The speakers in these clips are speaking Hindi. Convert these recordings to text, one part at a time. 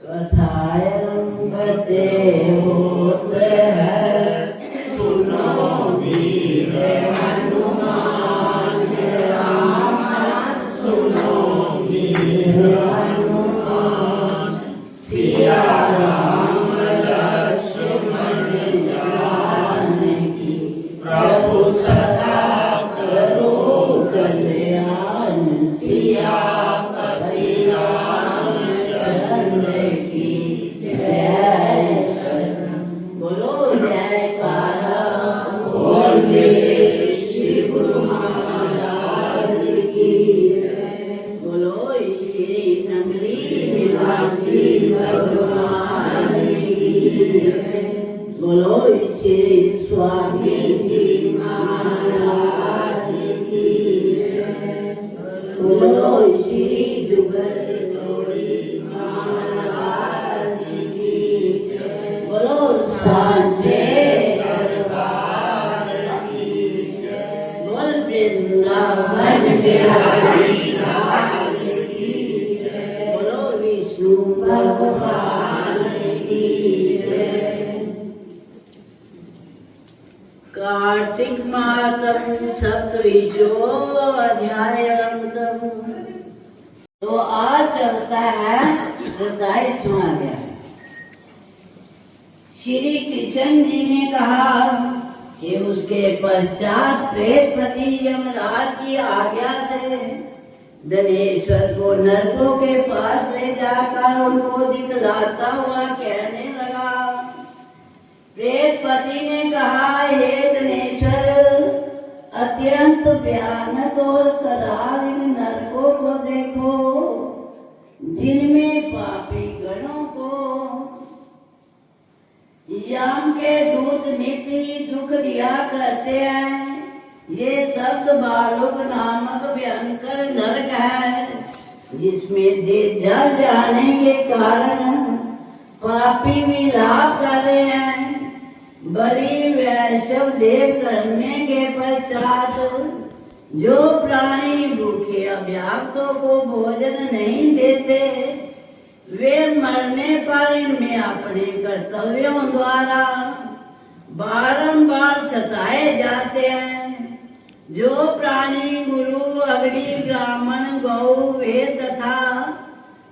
कथायं बते होते हैं, सुनो वीर हनुमान राम, सुनो वीर हनुमान। सिया राम लक्ष्मण जानकी, प्रभु सदा करो कल्याण। सिया पति रामचंद्र की जय शरण। बोलो जयकारा बोल दे श्री गुरु महाराज की जय। बोलो श्री नगरी निवासी भगवान की जय। बोलो श्री स्वामी जी महाराज की जय। बोलो श्री जुगल जोड़ी महाराज की जय। बोलो सांचे दरबार की जय। बोल वृंदावन बिहारी लाल की जय। बोलो विष्णु भगवान की जय। कार्तिक मातम सप्तविशो अध्यायम। तो आज चलता है 27वां अध्याय। श्री कृष्ण जी ने कहा कि उसके पश्चात प्रेतपति यमराज की आज्ञा से धनेश्वर को नरकों के पास ले जाकर उनको दिखलाता हुआ कहने लगा। प्रेतपति ने कहा, हे धनेश्वर, अत्यंत भयानक और कराल इन नरकों को देखो, जिनमें पापी गणों को यम के दूत नित्य दुख दिया करते हैं। ये तप्त बालक नामक भयंकर नरक है, जिसमें जल जाने के कारण पापी विलाप कर रहे हैं। बलि वैष्णव देव करने के पश्चात जो प्राणी भूखे अभ्यागतों को भोजन नहीं देते, वे मरने पर इनमें अपने कर्तव्यों द्वारा बारंबार सताए जाते हैं। जो प्राणी गुरु, अग्नि, ब्राह्मण, गौ, वेद तथा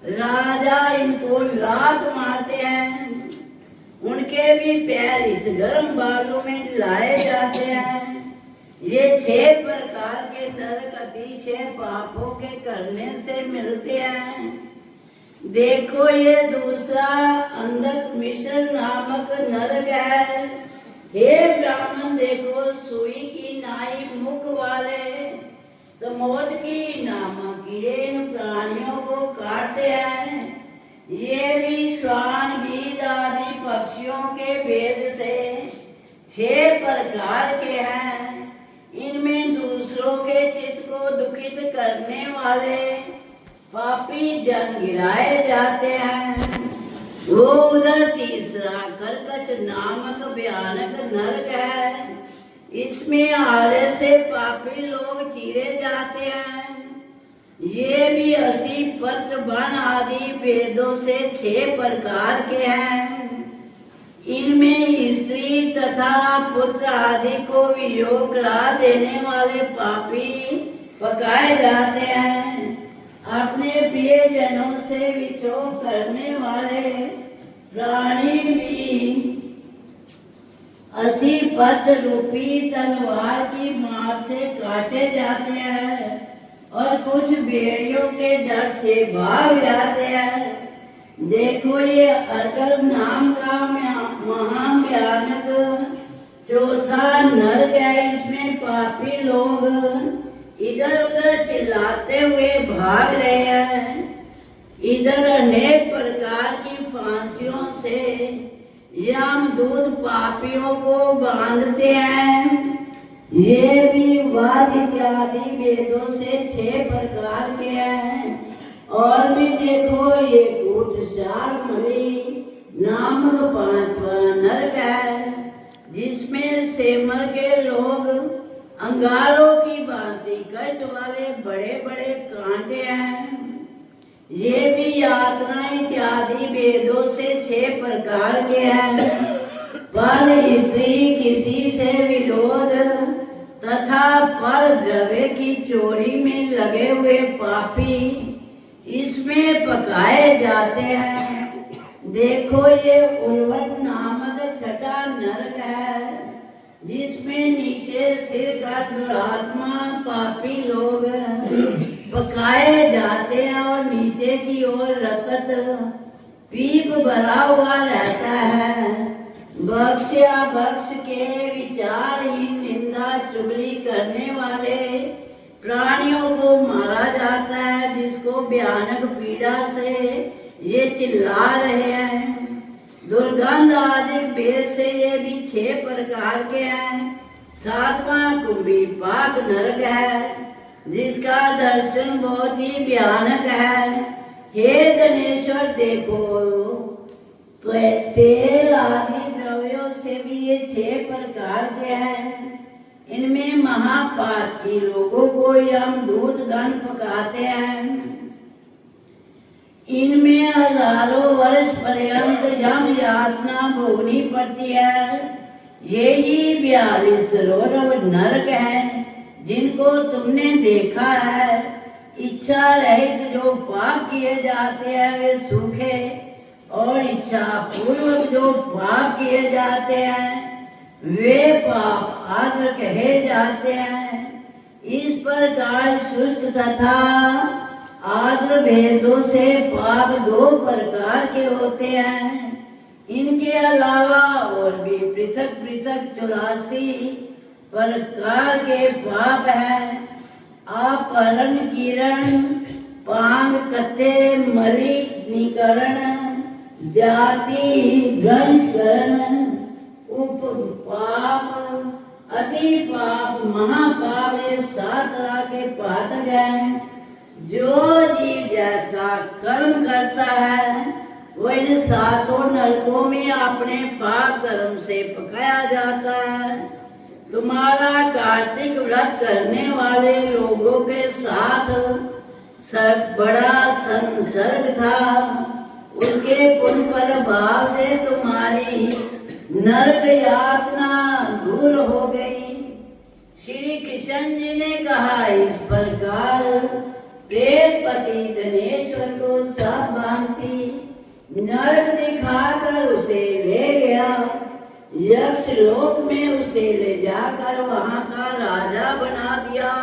राजा इनको लात मारते हैं, उनके भी पैर इस गर्म बालू में लाए जाते हैं। ये 6 प्रकार के नरक अतिशय पापों के करने से मिलते हैं। देखो, ये दूसरा अंधक मिश्र नामक नरक है। हे ब्राह्मण, देखो, सुई की नाई मुख वाले तमोद की नामक कीड़े इन प्राणियों को काटते हैं। ये भी श्वान, गीद आदि पक्षियों के भेद से 6 प्रकार के हैं। इनमें दूसरों के चित्त को दुखित करने वाले पापी जन गिराए जाते हैं। वो उधर तीसरा कर्कश नामक भयानक नरक है। इसमें आरे से पापी लोग चीरे जाते हैं। ये भी 80 पत्र वन आदि वेदों से 6 प्रकार के हैं। इनमें स्त्री तथा पुत्र आदि को वियोग करा देने वाले पापी पकाए जाते हैं। अपने प्रिय जनों से विछोह करने वाले प्राणी भी 80 पत्र रूपी तलवार की मार से काटे जाते हैं और कुछ भेड़ियों के डर से भाग जाते हैं। देखो, ये अर्गल नाम का महाभयानक चौथा नरक है। इसमें पापी लोग इधर उधर चिल्लाते हुए भाग रहे हैं। इधर अनेक प्रकार की फांसियों से यमदूत पापियों को बांधते हैं। ये भी वाद इत्यादि वेदों से 6 प्रकार के हैं। और भी देखो, ये कूटशालमणि नामक 5वां नरक है, जिसमें सेमर के लोग अंगारों की भांति कच वाले बड़े बड़े कांटे हैं। ये भी यातना इत्यादि वेदों से 6 प्रकार के हैं। पर स्त्री किसी से विरोध तथा पर द्रव्य की चोरी में लगे हुए पापी इसमें पकाए जाते हैं। देखो ये उर्वण नामक छठा नरक है, जिसमें नीचे सिर का दुरात्मा पापी लोग पकाए जाते हैं और नीचे की ओर रकत पीप भरा हुआ रहता है। बख्श या बख्श के विचारहीन निंदा चुगली करने वाले प्राणियों को मारा जाता है, जिसको भयानक पीड़ा से ये चिल्ला रहे हैं। दुर्गंध आदि भेद से ये भी 6 प्रकार के हैं। 7वां कुंभी पाक नरक है, जिसका दर्शन बहुत ही भयानक है। हे धनेश्वर देखो, तो तेल आदि द्रव्यों से भी ये 6 प्रकार के हैं। इनमें महापातकी लोगों को यमदूत गण पकाते हैं। इनमें हजारों वर्ष पर्यंत यम यातना भोगनी पड़ती है। यही 42 रौरव नरक हैं, जिनको तुमने देखा है। इच्छा रहित जो पाप किए जाते हैं वे सूखे, और इच्छा पूर्वक जो पाप किए जाते हैं वे पाप आद्र कहे जाते हैं। इस प्रकार शुष्क तथा आद्र भेदों से पाप 2 प्रकार के होते हैं। इनके अलावा और भी पृथक पृथक 84 प्रकार के पाप हैं। अपहरण, किरण, पांग, कत्ते, मलिनीकरण, जाति भ्रंशकरण, उपपाप, अति पाप, महापाप, ये 7 तरह के पातक हैं। जो जीव जैसा कर्म करता है वो इन 7 नरकों में अपने पाप कर्म से पकाया जाता है। तुम्हारा कार्तिक व्रत करने वाले लोगों के साथ बड़ा संसर्ग था। उसके पुण्य प्रभाव से तुम्हारी नरक यातना दूर हो गई। श्री कृष्ण जी ने कहा, इस प्रकार प्रेतपति धनेश्वर को सब भांति नरक दिखाकर उसे ले गया। यक्ष लोक में उसे ले जाकर वहां का राजा बना दिया।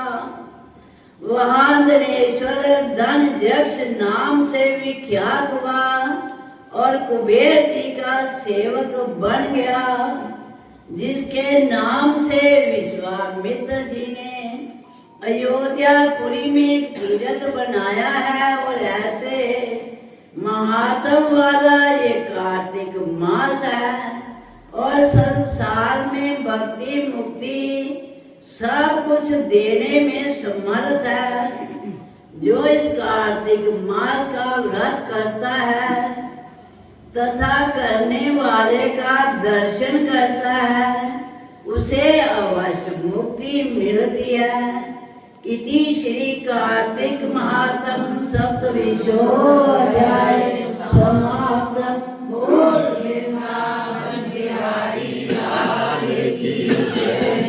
वहां धनेश्वर धन यक्ष नाम से विख्यात हुआ और कुबेर जी का सेवक बन गया, जिसके नाम से विश्वामित्र जी ने अयोध्यापुरी में तीर्थ बनाया है। और ऐसे महात्म वाला ये कार्तिक मास है और संसार में भक्ति मुक्ति सब कुछ देने में समर्थ है। जो इस कार्तिक मास का व्रत करता है तथा करने वाले का दर्शन करता है, उसे अवश्य मुक्ति मिलती है। इति श्री कार्तिक महात्म सप्तविंशोऽध्याय समाप्तम्। बोल वृंदावन बिहारी लाल की जय।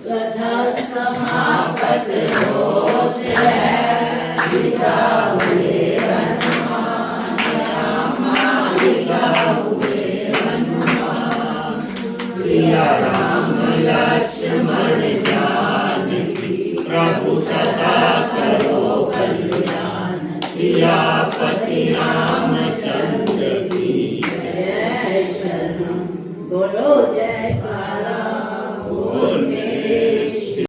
कथा समाप्त होते हैं। विदा हुए हनुमान, विदा हुए हनुमान। सिया राम लक्ष्मण जानकी, प्रभु सदा करो कल्याण। सियापति रामचंद्र की जय। शरणम बोलो जयकारा।